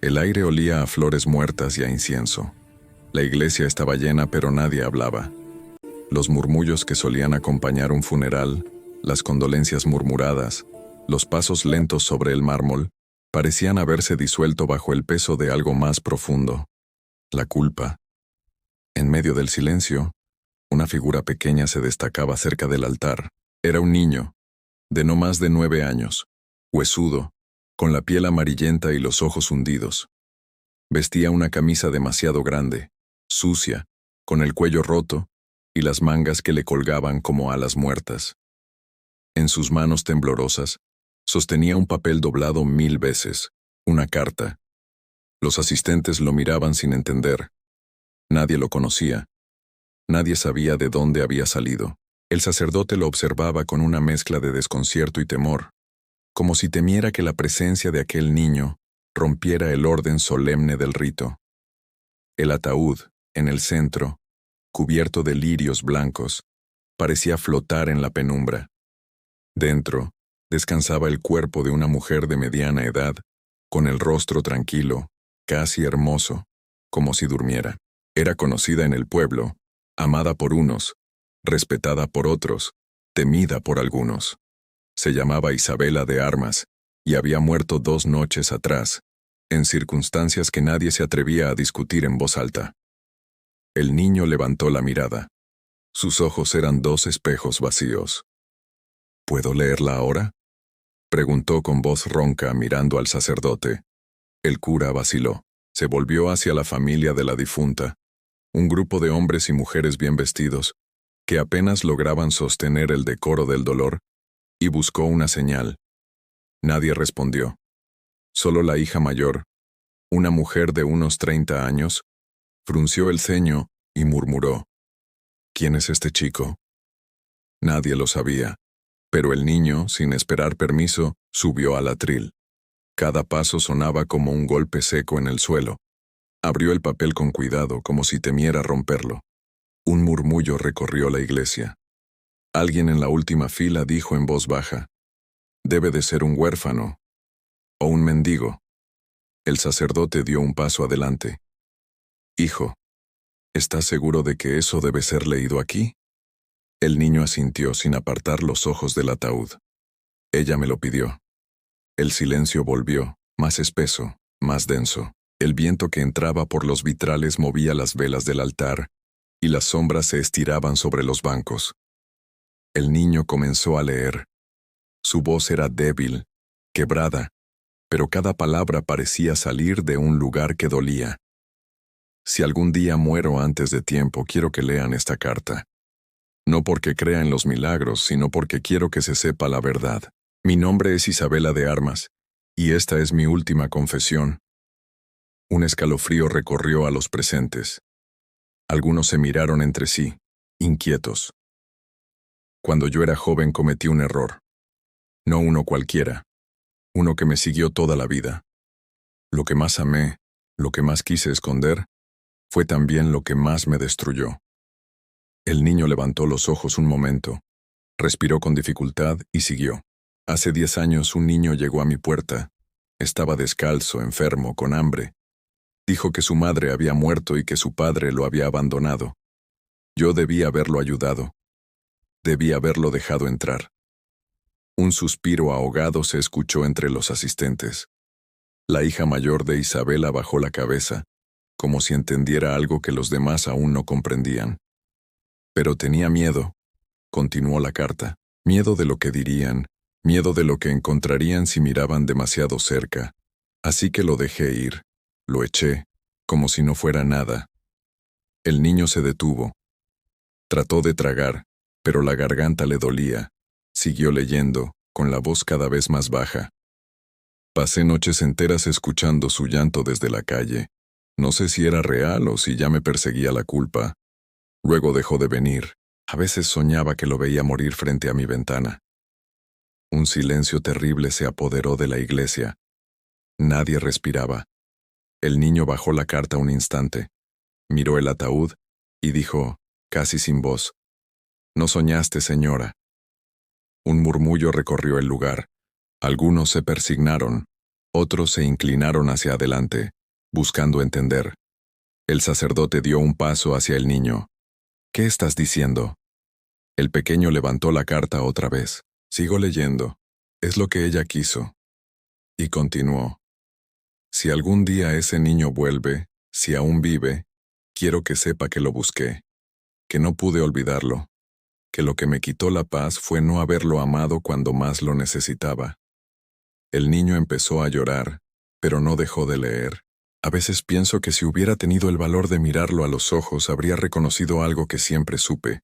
El aire olía a flores muertas y a incienso. La iglesia estaba llena, pero nadie hablaba. Los murmullos que solían acompañar un funeral, las condolencias murmuradas, los pasos lentos sobre el mármol, parecían haberse disuelto bajo el peso de algo más profundo: la culpa. En medio del silencio, una figura pequeña se destacaba cerca del altar. Era un niño, de no más de 9 años, huesudo, con la piel amarillenta y los ojos hundidos. Vestía una camisa demasiado grande, sucia, con el cuello roto y las mangas que le colgaban como alas muertas. En sus manos temblorosas, sostenía un papel doblado 1000 veces, una carta. Los asistentes lo miraban sin entender. Nadie lo conocía. Nadie sabía de dónde había salido. El sacerdote lo observaba con una mezcla de desconcierto y temor, como si temiera que la presencia de aquel niño rompiera el orden solemne del rito. El ataúd, en el centro, cubierto de lirios blancos, parecía flotar en la penumbra. Dentro, descansaba el cuerpo de una mujer de mediana edad, con el rostro tranquilo, casi hermoso, como si durmiera. Era conocida en el pueblo, amada por unos, respetada por otros, temida por algunos. Se llamaba Isabela de Armas, y había muerto 2 noches atrás, en circunstancias que nadie se atrevía a discutir en voz alta. El niño levantó la mirada. Sus ojos eran 2 espejos vacíos. ¿Puedo leerla ahora?, preguntó con voz ronca mirando al sacerdote. El cura vaciló. Se volvió hacia la familia de la difunta, un grupo de hombres y mujeres bien vestidos, que apenas lograban sostener el decoro del dolor, y buscó una señal. Nadie respondió. Solo la hija mayor, una mujer de unos 30 años, frunció el ceño y murmuró: ¿Quién es este chico? Nadie lo sabía, pero el niño, sin esperar permiso, subió al atril. Cada paso sonaba como un golpe seco en el suelo. Abrió el papel con cuidado, como si temiera romperlo. Un murmullo recorrió la iglesia. Alguien en la última fila dijo en voz baja: «Debe de ser un huérfano o un mendigo». El sacerdote dio un paso adelante. «Hijo, ¿estás seguro de que eso debe ser leído aquí?». El niño asintió sin apartar los ojos del ataúd. «Ella me lo pidió». El silencio volvió, más espeso, más denso. El viento que entraba por los vitrales movía las velas del altar, y las sombras se estiraban sobre los bancos. El niño comenzó a leer. Su voz era débil, quebrada, pero cada palabra parecía salir de un lugar que dolía. «Si algún día muero antes de tiempo, quiero que lean esta carta. No porque crea en los milagros, sino porque quiero que se sepa la verdad. Mi nombre es Isabela de Armas, y esta es mi última confesión». Un escalofrío recorrió a los presentes. Algunos se miraron entre sí, inquietos. Cuando yo era joven cometí un error. No uno cualquiera, uno que me siguió toda la vida. Lo que más amé, lo que más quise esconder, fue también lo que más me destruyó. El niño levantó los ojos un momento, respiró con dificultad y siguió. Hace 10 años un niño llegó a mi puerta. Estaba descalzo, enfermo, con hambre. Dijo que su madre había muerto y que su padre lo había abandonado. Yo debía haberlo ayudado. Debía haberlo dejado entrar. Un suspiro ahogado se escuchó entre los asistentes. La hija mayor de Isabela bajó la cabeza, como si entendiera algo que los demás aún no comprendían. Pero tenía miedo, continuó la carta. Miedo de lo que dirían, miedo de lo que encontrarían si miraban demasiado cerca. Así que lo dejé ir. Lo eché, como si no fuera nada. El niño se detuvo. Trató de tragar, pero la garganta le dolía. Siguió leyendo, con la voz cada vez más baja. Pasé noches enteras escuchando su llanto desde la calle. No sé si era real o si ya me perseguía la culpa. Luego dejó de venir. A veces soñaba que lo veía morir frente a mi ventana. Un silencio terrible se apoderó de la iglesia. Nadie respiraba. El niño bajó la carta un instante, miró el ataúd y dijo, casi sin voz: «No soñaste, señora». Un murmullo recorrió el lugar. Algunos se persignaron, otros se inclinaron hacia adelante, buscando entender. El sacerdote dio un paso hacia el niño. ¿Qué estás diciendo? El pequeño levantó la carta otra vez. Sigo leyendo. Es lo que ella quiso. Y continuó. Si algún día ese niño vuelve, si aún vive, quiero que sepa que lo busqué, que no pude olvidarlo, que lo que me quitó la paz fue no haberlo amado cuando más lo necesitaba. El niño empezó a llorar, pero no dejó de leer. A veces pienso que si hubiera tenido el valor de mirarlo a los ojos, habría reconocido algo que siempre supe,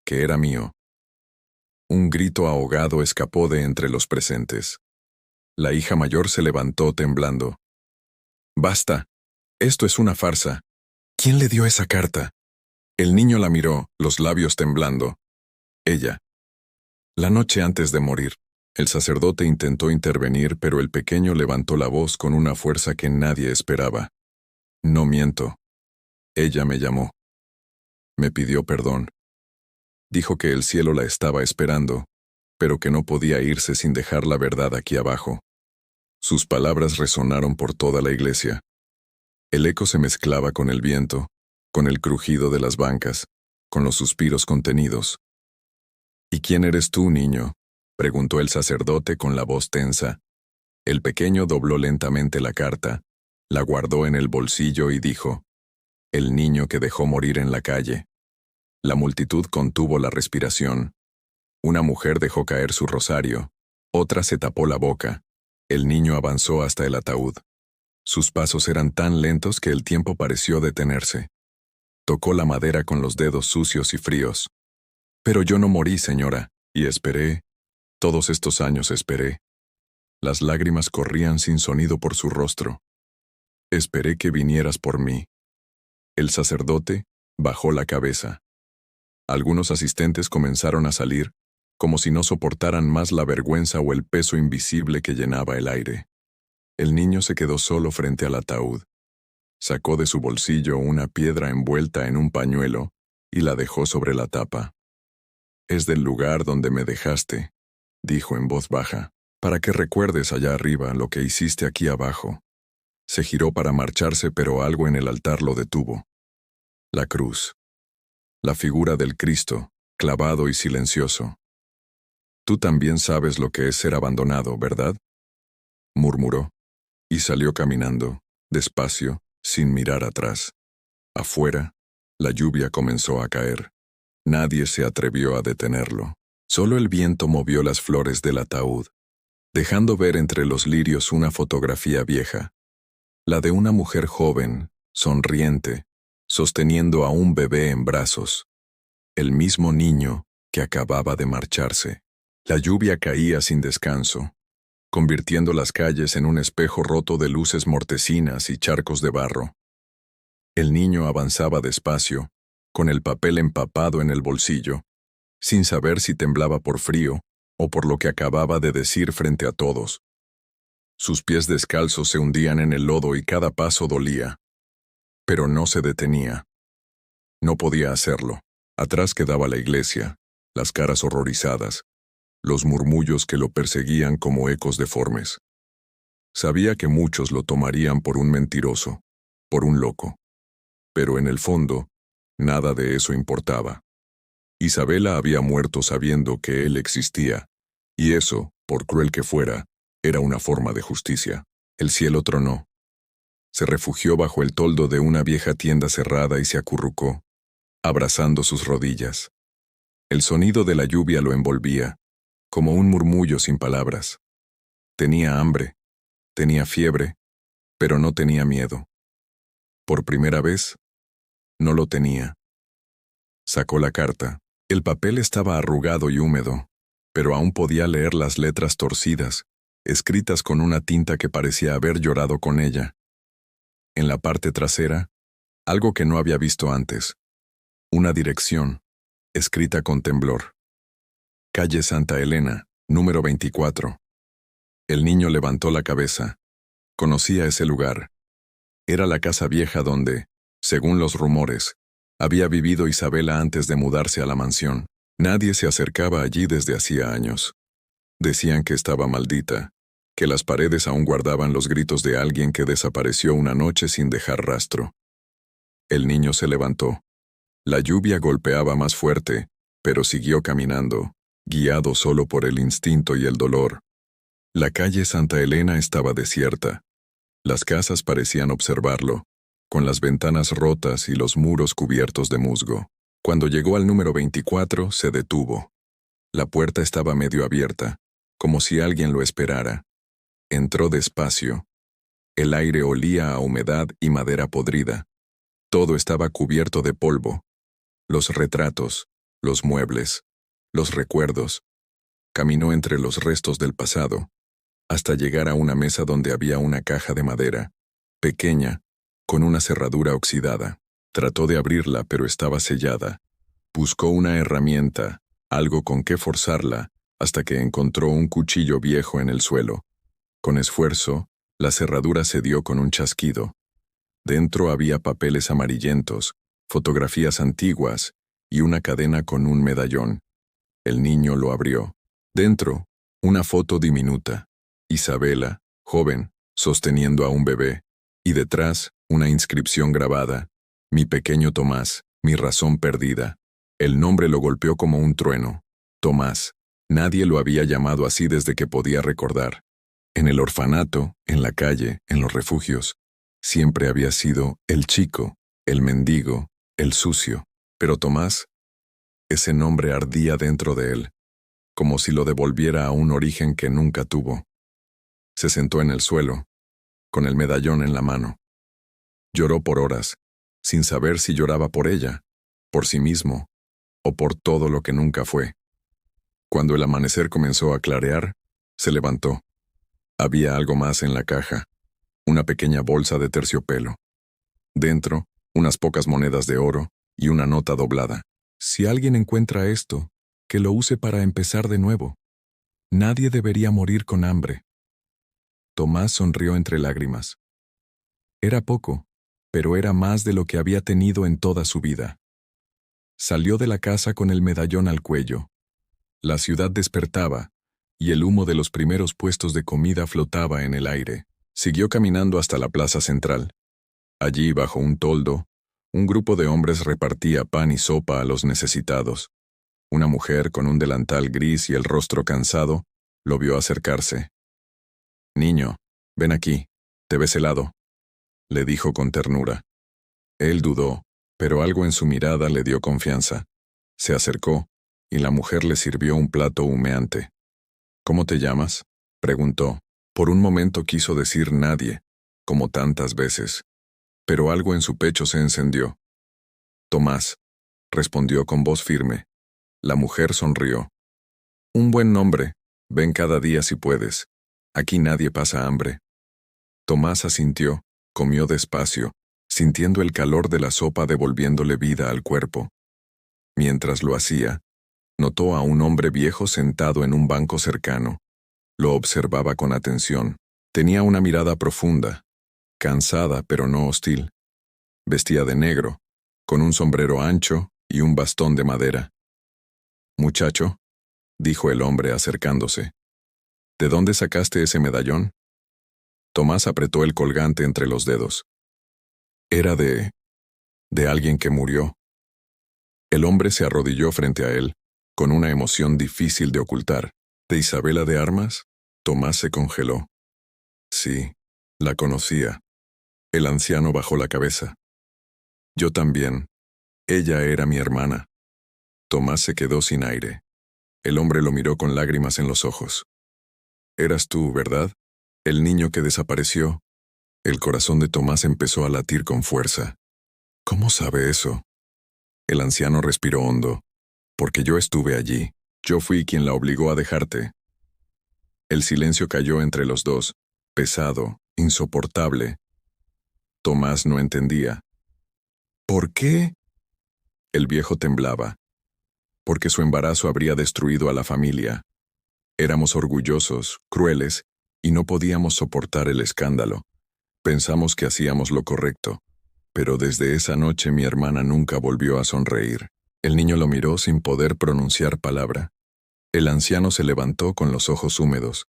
que era mío. Un grito ahogado escapó de entre los presentes. La hija mayor se levantó temblando. «Basta. Esto es una farsa. ¿Quién le dio esa carta?» El niño la miró, los labios temblando. Ella. La noche antes de morir. El sacerdote intentó intervenir, pero el pequeño levantó la voz con una fuerza que nadie esperaba. No miento. Ella me llamó. Me pidió perdón. Dijo que el cielo la estaba esperando, pero que no podía irse sin dejar la verdad aquí abajo. Sus palabras resonaron por toda la iglesia. El eco se mezclaba con el viento, con el crujido de las bancas, con los suspiros contenidos. «¿Y quién eres tú, niño?», preguntó el sacerdote con la voz tensa. El pequeño dobló lentamente la carta, la guardó en el bolsillo y dijo, «El niño que dejó morir en la calle». La multitud contuvo la respiración. Una mujer dejó caer su rosario, otra se tapó la boca. El niño avanzó hasta el ataúd. Sus pasos eran tan lentos que el tiempo pareció detenerse. Tocó la madera con los dedos sucios y fríos. «Pero yo no morí, señora, y esperé. Todos estos años esperé». Las lágrimas corrían sin sonido por su rostro. «Esperé que vinieras por mí». El sacerdote bajó la cabeza. Algunos asistentes comenzaron a salir, como si no soportaran más la vergüenza o el peso invisible que llenaba el aire. El niño se quedó solo frente al ataúd. Sacó de su bolsillo una piedra envuelta en un pañuelo y la dejó sobre la tapa. «Es del lugar donde me dejaste», dijo en voz baja, «para que recuerdes allá arriba lo que hiciste aquí abajo». Se giró para marcharse, pero algo en el altar lo detuvo. La cruz. La figura del Cristo, clavado y silencioso. «Tú también sabes lo que es ser abandonado, ¿verdad?», murmuró, y salió caminando, despacio, sin mirar atrás. Afuera, la lluvia comenzó a caer. Nadie se atrevió a detenerlo. Solo el viento movió las flores del ataúd, dejando ver entre los lirios una fotografía vieja, la de una mujer joven, sonriente, sosteniendo a un bebé en brazos, el mismo niño que acababa de marcharse. La lluvia caía sin descanso, convirtiendo las calles en un espejo roto de luces mortecinas y charcos de barro. El niño avanzaba despacio, con el papel empapado en el bolsillo, sin saber si temblaba por frío o por lo que acababa de decir frente a todos. Sus pies descalzos se hundían en el lodo y cada paso dolía. Pero no se detenía. No podía hacerlo. Atrás quedaba la iglesia, las caras horrorizadas, los murmullos que lo perseguían como ecos deformes. Sabía que muchos lo tomarían por un mentiroso, por un loco. Pero en el fondo, nada de eso importaba. Isabela había muerto sabiendo que él existía, y eso, por cruel que fuera, era una forma de justicia. El cielo tronó. Se refugió bajo el toldo de una vieja tienda cerrada y se acurrucó, abrazando sus rodillas. El sonido de la lluvia lo envolvía, como un murmullo sin palabras. Tenía hambre, tenía fiebre, pero no tenía miedo. Por primera vez, no lo tenía. Sacó la carta. El papel estaba arrugado y húmedo, pero aún podía leer las letras torcidas, escritas con una tinta que parecía haber llorado con ella. En la parte trasera, algo que no había visto antes. Una dirección, escrita con temblor. Calle Santa Elena, número 24. El niño levantó la cabeza. Conocía ese lugar. Era la casa vieja donde, según los rumores, había vivido Isabela antes de mudarse a la mansión. Nadie se acercaba allí desde hacía años. Decían que estaba maldita, que las paredes aún guardaban los gritos de alguien que desapareció una noche sin dejar rastro. El niño se levantó. La lluvia golpeaba más fuerte, pero siguió caminando, guiado solo por el instinto y el dolor. La calle Santa Elena estaba desierta. Las casas parecían observarlo, con las ventanas rotas y los muros cubiertos de musgo. Cuando llegó al número 24, se detuvo. La puerta estaba medio abierta, como si alguien lo esperara. Entró despacio. El aire olía a humedad y madera podrida. Todo estaba cubierto de polvo. Los retratos, los muebles, los recuerdos. Caminó entre los restos del pasado, hasta llegar a una mesa donde había una caja de madera, pequeña, con una cerradura oxidada. Trató de abrirla, pero estaba sellada. Buscó una herramienta, algo con que forzarla, hasta que encontró un cuchillo viejo en el suelo. Con esfuerzo, la cerradura cedió con un chasquido. Dentro había papeles amarillentos, fotografías antiguas y una cadena con un medallón. El niño lo abrió. Dentro, una foto diminuta. Isabela, joven, sosteniendo a un bebé, y detrás, una inscripción grabada: mi pequeño Tomás, mi razón perdida. El nombre lo golpeó como un trueno. Tomás. Nadie lo había llamado así desde que podía recordar. En el orfanato, en la calle, en los refugios, siempre había sido el chico, el mendigo, el sucio. Pero Tomás, ese nombre ardía dentro de él, como si lo devolviera a un origen que nunca tuvo. Se sentó en el suelo, con el medallón en la mano. Lloró por horas, sin saber si lloraba por ella, por sí mismo, o por todo lo que nunca fue. Cuando el amanecer comenzó a clarear, se levantó. Había algo más en la caja, una pequeña bolsa de terciopelo. Dentro, unas pocas monedas de oro y una nota doblada. Si alguien encuentra esto, que lo use para empezar de nuevo. Nadie debería morir con hambre. Tomás sonrió entre lágrimas. Era poco, pero era más de lo que había tenido en toda su vida. Salió de la casa con el medallón al cuello. La ciudad despertaba, y el humo de los primeros puestos de comida flotaba en el aire. Siguió caminando hasta la plaza central. Allí, bajo un toldo, un grupo de hombres repartía pan y sopa a los necesitados. Una mujer con un delantal gris y el rostro cansado lo vio acercarse. «Niño, ven aquí, te ves helado», le dijo con ternura. Él dudó, pero algo en su mirada le dio confianza. Se acercó, y la mujer le sirvió un plato humeante. «¿Cómo te llamas?», preguntó. Por un momento quiso decir nadie, como tantas veces, pero algo en su pecho se encendió. «Tomás», respondió con voz firme. La mujer sonrió. «Un buen nombre. Ven cada día si puedes. Aquí nadie pasa hambre». Tomás asintió, comió despacio, sintiendo el calor de la sopa devolviéndole vida al cuerpo. Mientras lo hacía, notó a un hombre viejo sentado en un banco cercano. Lo observaba con atención. Tenía una mirada profunda, cansada pero no hostil. Vestía de negro, con un sombrero ancho y un bastón de madera. «Muchacho», dijo el hombre acercándose, «¿de dónde sacaste ese medallón?». Tomás apretó el colgante entre los dedos. Era de alguien que murió. El hombre se arrodilló frente a él, con una emoción difícil de ocultar. ¿De Isabela de Armas? Tomás se congeló. Sí, la conocía. El anciano bajó la cabeza. Yo también. Ella era mi hermana. Tomás se quedó sin aire. El hombre lo miró con lágrimas en los ojos. Eras tú, ¿verdad? El niño que desapareció. El corazón de Tomás empezó a latir con fuerza. ¿Cómo sabe eso? El anciano respiró hondo. Porque yo estuve allí. Yo fui quien la obligó a dejarte. El silencio cayó entre los dos, pesado, insoportable. Tomás no entendía. ¿Por qué? El viejo temblaba. Porque su embarazo habría destruido a la familia. Éramos orgullosos, crueles, y no podíamos soportar el escándalo. Pensamos que hacíamos lo correcto, pero desde esa noche mi hermana nunca volvió a sonreír. El niño lo miró sin poder pronunciar palabra. El anciano se levantó con los ojos húmedos.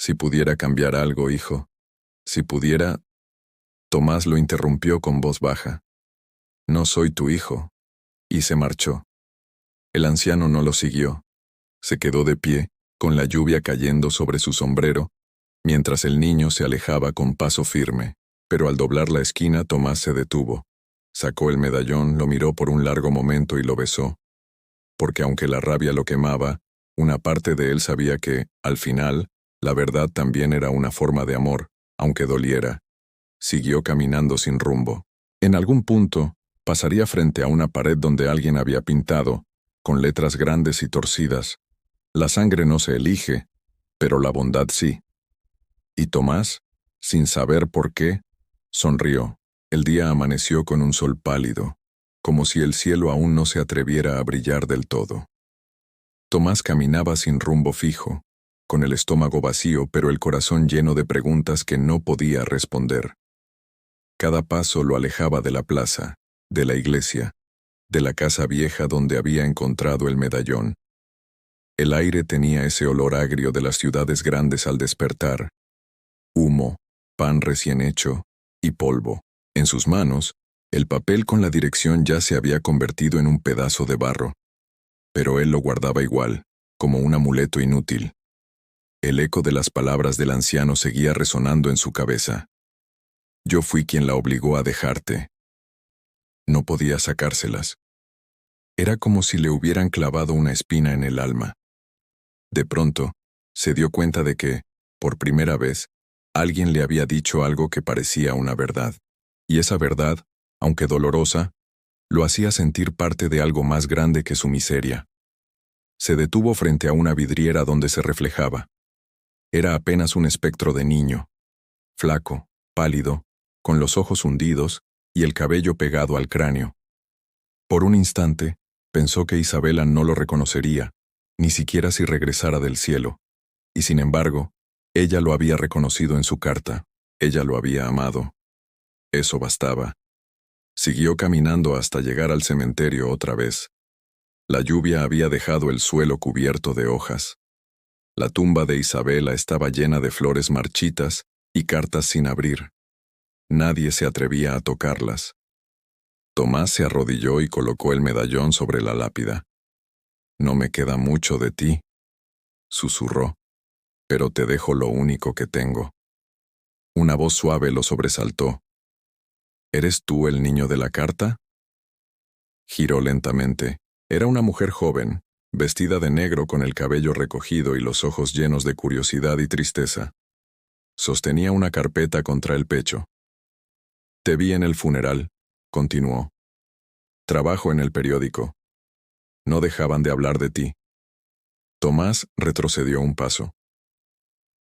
Si pudiera cambiar algo, hijo. Si pudiera... Tomás lo interrumpió con voz baja. No soy tu hijo. Y se marchó. El anciano no lo siguió. Se quedó de pie, con la lluvia cayendo sobre su sombrero, mientras el niño se alejaba con paso firme. Pero al doblar la esquina, Tomás se detuvo. Sacó el medallón, lo miró por un largo momento y lo besó. Porque aunque la rabia lo quemaba, una parte de él sabía que, al final, la verdad también era una forma de amor, aunque doliera. Siguió caminando sin rumbo. En algún punto, pasaría frente a una pared donde alguien había pintado, con letras grandes y torcidas: la sangre no se elige, pero la bondad sí. Y Tomás, sin saber por qué, sonrió. El día amaneció con un sol pálido, como si el cielo aún no se atreviera a brillar del todo. Tomás caminaba sin rumbo fijo, con el estómago vacío pero el corazón lleno de preguntas que no podía responder. Cada paso lo alejaba de la plaza, de la iglesia, de la casa vieja donde había encontrado el medallón. El aire tenía ese olor agrio de las ciudades grandes al despertar: humo, pan recién hecho y polvo. En sus manos, el papel con la dirección ya se había convertido en un pedazo de barro. Pero él lo guardaba igual, como un amuleto inútil. El eco de las palabras del anciano seguía resonando en su cabeza. Yo fui quien la obligó a dejarte. No podía sacárselas. Era como si le hubieran clavado una espina en el alma. De pronto, se dio cuenta de que, por primera vez, alguien le había dicho algo que parecía una verdad. Y esa verdad, aunque dolorosa, lo hacía sentir parte de algo más grande que su miseria. Se detuvo frente a una vidriera donde se reflejaba. Era apenas un espectro de niño, flaco, pálido, con los ojos hundidos y el cabello pegado al cráneo. Por un instante, pensó que Isabela no lo reconocería, ni siquiera si regresara del cielo. Y sin embargo, ella lo había reconocido en su carta, ella lo había amado. Eso bastaba. Siguió caminando hasta llegar al cementerio otra vez. La lluvia había dejado el suelo cubierto de hojas. La tumba de Isabela estaba llena de flores marchitas y cartas sin abrir. Nadie se atrevía a tocarlas. Tomás se arrodilló y colocó el medallón sobre la lápida. No me queda mucho de ti, susurró, pero te dejo lo único que tengo. Una voz suave lo sobresaltó. ¿Eres tú el niño de la carta? Giró lentamente. Era una mujer joven, vestida de negro con el cabello recogido y los ojos llenos de curiosidad y tristeza. Sostenía una carpeta contra el pecho. Te vi en el funeral, continuó. Trabajo en el periódico. No dejaban de hablar de ti. Tomás retrocedió un paso.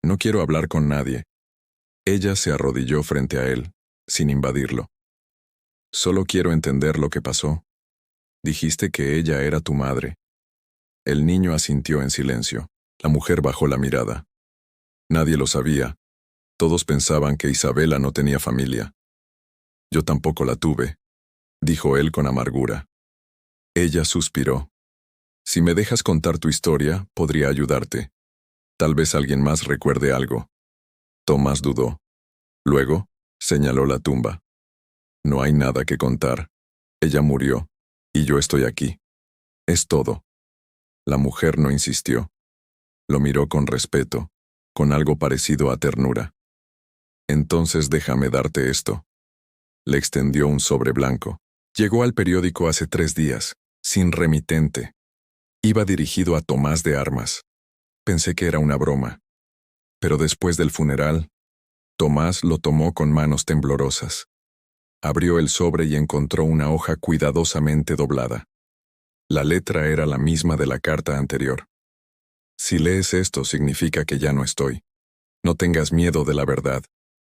No quiero hablar con nadie. Ella se arrodilló frente a él, sin invadirlo. Solo quiero entender lo que pasó. Dijiste que ella era tu madre. El niño asintió en silencio. La mujer bajó la mirada. Nadie lo sabía. Todos pensaban que Isabela no tenía familia. Yo tampoco la tuve, dijo él con amargura. Ella suspiró. Si me dejas contar tu historia, podría ayudarte. Tal vez alguien más recuerde algo. Tomás dudó. Luego, señaló la tumba. No hay nada que contar. Ella murió, y yo estoy aquí. Es todo. La mujer no insistió. Lo miró con respeto, con algo parecido a ternura. Entonces déjame darte esto. Le extendió un sobre blanco. Llegó al periódico hace 3 días, sin remitente. Iba dirigido a Tomás de Armas. Pensé que era una broma. Pero después del funeral, Tomás lo tomó con manos temblorosas. Abrió el sobre y encontró una hoja cuidadosamente doblada. La letra era la misma de la carta anterior. Si lees esto, significa que ya no estoy. No tengas miedo de la verdad.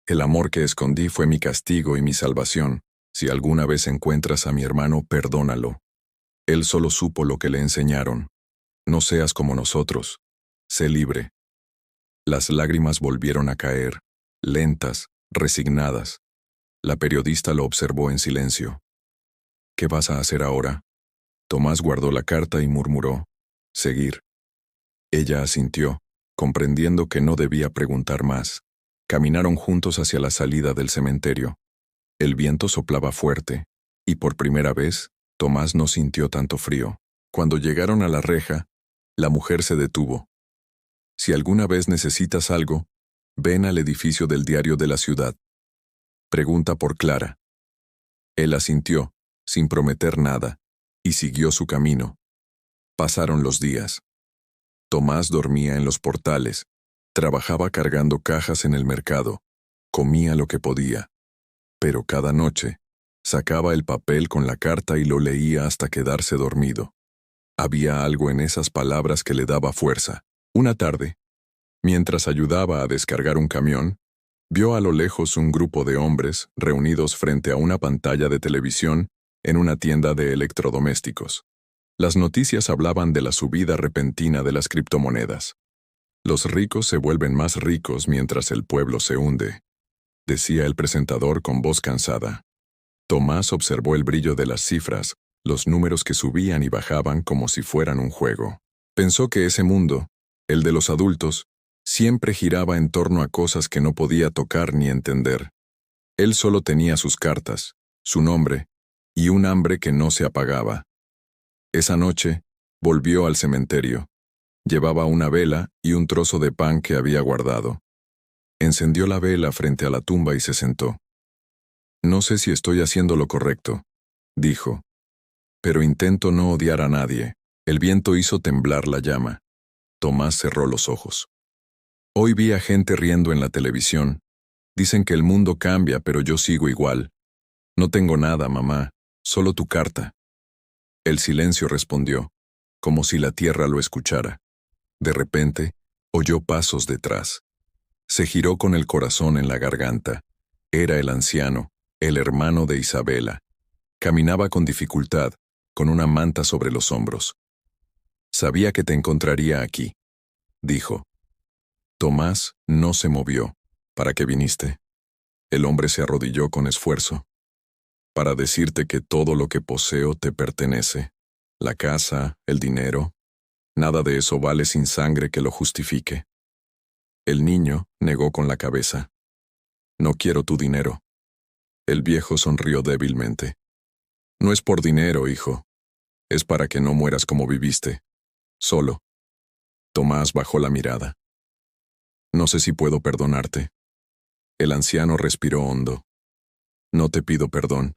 El amor que escondí fue mi castigo y mi salvación. Si alguna vez encuentras a mi hermano, perdónalo. Él solo supo lo que le enseñaron. No seas como nosotros. Sé libre. Las lágrimas volvieron a caer, lentas, resignadas. La periodista lo observó en silencio. ¿Qué vas a hacer ahora? Tomás guardó la carta y murmuró: seguir. Ella asintió. Comprendiendo que no debía preguntar más, caminaron juntos hacia la salida del cementerio. El viento soplaba fuerte, y por primera vez, Tomás no sintió tanto frío. Cuando llegaron a la reja, la mujer se detuvo. Si alguna vez necesitas algo, ven al edificio del diario de la ciudad. Pregunta por Clara. Él asintió, sin prometer nada, y siguió su camino. Pasaron los días. Tomás dormía en los portales, trabajaba cargando cajas en el mercado, comía lo que podía. Pero cada noche, sacaba el papel con la carta y lo leía hasta quedarse dormido. Había algo en esas palabras que le daba fuerza. Una tarde, mientras ayudaba a descargar un camión, vio a lo lejos un grupo de hombres reunidos frente a una pantalla de televisión en una tienda de electrodomésticos. Las noticias hablaban de la subida repentina de las criptomonedas. Los ricos se vuelven más ricos mientras el pueblo se hunde, decía el presentador con voz cansada. Tomás observó el brillo de las cifras, los números que subían y bajaban como si fueran un juego. Pensó que ese mundo, el de los adultos, siempre giraba en torno a cosas que no podía tocar ni entender. Él solo tenía sus cartas, su nombre, y un hambre que no se apagaba. Esa noche, volvió al cementerio. Llevaba una vela y un trozo de pan que había guardado. Encendió la vela frente a la tumba y se sentó. No sé si estoy haciendo lo correcto, dijo, pero intento no odiar a nadie. El viento hizo temblar la llama. Tomás cerró los ojos. Hoy vi a gente riendo en la televisión. Dicen que el mundo cambia, pero yo sigo igual. No tengo nada, mamá, solo tu carta. El silencio respondió, como si la tierra lo escuchara. De repente, oyó pasos detrás. Se giró con el corazón en la garganta. Era el anciano, el hermano de Isabela. Caminaba con dificultad, con una manta sobre los hombros. Sabía que te encontraría aquí, dijo. Tomás no se movió. ¿Para qué viniste? El hombre se arrodilló con esfuerzo. Para decirte que todo lo que poseo te pertenece. La casa, el dinero. Nada de eso vale sin sangre que lo justifique. El niño negó con la cabeza. No quiero tu dinero. El viejo sonrió débilmente. No es por dinero, hijo. Es para que no mueras como viviste. Solo. Tomás bajó la mirada. No sé si puedo perdonarte. El anciano respiró hondo. No te pido perdón.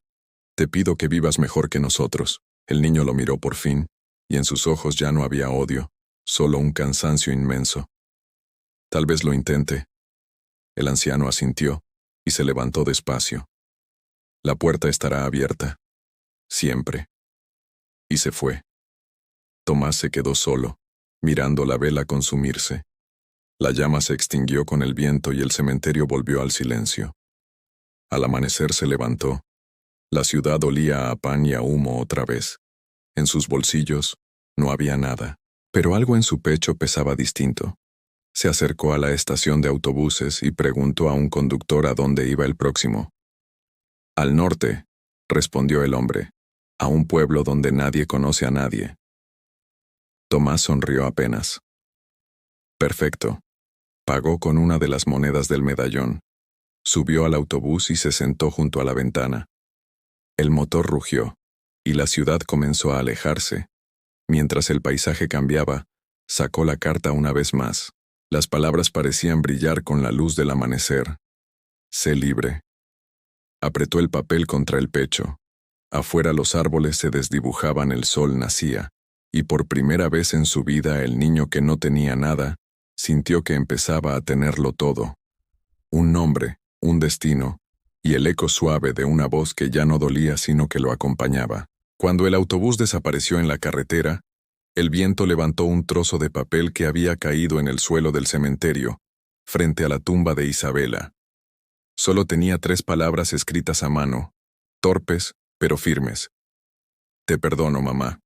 Te pido que vivas mejor que nosotros. El niño lo miró por fin, y en sus ojos ya no había odio, solo un cansancio inmenso. Tal vez lo intente. El anciano asintió, y se levantó despacio. La puerta estará abierta. Siempre. Y se fue. Tomás se quedó solo, mirando la vela consumirse. La llama se extinguió con el viento y el cementerio volvió al silencio. Al amanecer se levantó. La ciudad olía a pan y a humo otra vez. En sus bolsillos no había nada, pero algo en su pecho pesaba distinto. Se acercó a la estación de autobuses y preguntó a un conductor a dónde iba el próximo. Al norte, respondió el hombre, a un pueblo donde nadie conoce a nadie. Tomás sonrió apenas. Perfecto. Pagó con una de las monedas del medallón. Subió al autobús y se sentó junto a la ventana. El motor rugió, y la ciudad comenzó a alejarse. Mientras el paisaje cambiaba, sacó la carta una vez más. Las palabras parecían brillar con la luz del amanecer. Sé libre. Apretó el papel contra el pecho. Afuera los árboles se desdibujaban, el sol nacía, y por primera vez en su vida el niño que no tenía nada, sintió que empezaba a tenerlo todo. Un nombre, un destino, y el eco suave de una voz que ya no dolía sino que lo acompañaba. Cuando el autobús desapareció en la carretera, el viento levantó un trozo de papel que había caído en el suelo del cementerio, frente a la tumba de Isabela. Solo tenía 3 palabras escritas a mano, torpes, pero firmes. Te perdono, mamá.